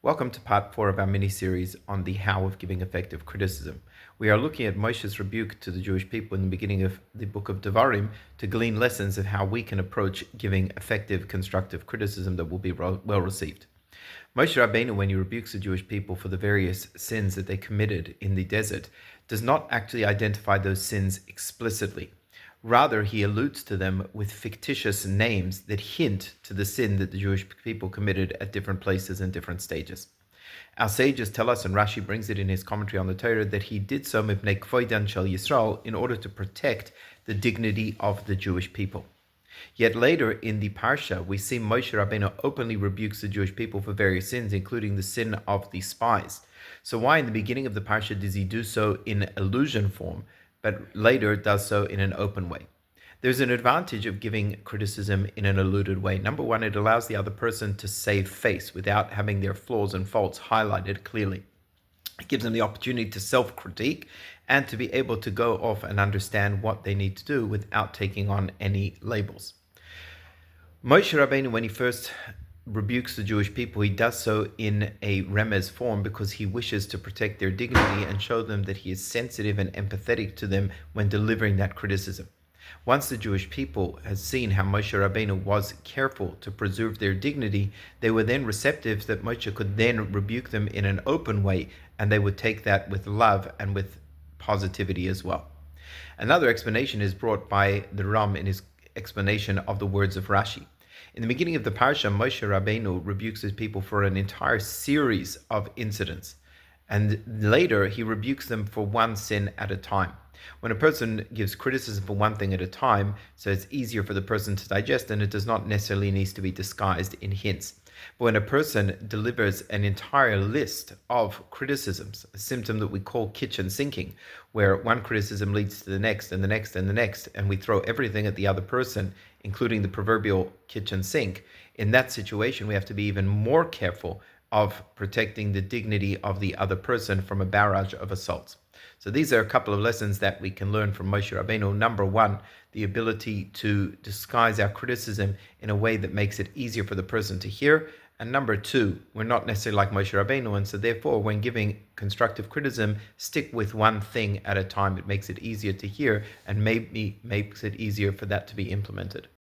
Welcome to part 4 of our mini-series on the how of giving effective criticism. We are looking at Moshe's rebuke to the Jewish people in the beginning of the book of Devarim to glean lessons of how we can approach giving effective, constructive criticism that will be well received. Moshe Rabbeinu, when he rebukes the Jewish people for the various sins that they committed in the desert, does not actually identify those sins explicitly. Rather, he alludes to them with fictitious names that hint to the sin that the Jewish people committed at different places and different stages. Our sages tell us, and Rashi brings it in his commentary on the Torah, that he did so mipnei kvodan shel Yisrael in order to protect the dignity of the Jewish people. Yet later in the Parsha, we see Moshe Rabbeinu openly rebukes the Jewish people for various sins, including the sin of the spies. So why in the beginning of the Parsha does he do so in allusion form, but later does so in an open way? There's an advantage of giving criticism in an alluded way. Number one, it allows the other person to save face without having their flaws and faults highlighted clearly. It gives them the opportunity to self-critique and to be able to go off and understand what they need to do without taking on any labels. Moshe Rabbeinu, when he first rebukes the Jewish people, he does so in a remez form because he wishes to protect their dignity and show them that he is sensitive and empathetic to them when delivering that criticism. Once the Jewish people had seen how Moshe Rabbeinu was careful to preserve their dignity, they were then receptive that Moshe could then rebuke them in an open way, and they would take that with love and with positivity as well. Another explanation is brought by the Ram in his explanation of the words of Rashi. In the beginning of the Parsha, Moshe Rabbeinu rebukes his people for an entire series of incidents, and later he rebukes them for one sin at a time. When a person gives criticism for one thing at a time, so it's easier for the person to digest, and it does not necessarily need to be disguised in hints. But when a person delivers an entire list of criticisms, a symptom that we call kitchen sinking, where one criticism leads to the next and the next and the next, and we throw everything at the other person, including the proverbial kitchen sink, in that situation we have to be even more careful of protecting the dignity of the other person from a barrage of assaults. So these are a couple of lessons that we can learn from Moshe Rabbeinu. Number one, the ability to disguise our criticism in a way that makes it easier for the person to hear. And number two, we're not necessarily like Moshe Rabbeinu, and so therefore when giving constructive criticism, stick with one thing at a time. It makes it easier to hear and maybe makes it easier for that to be implemented.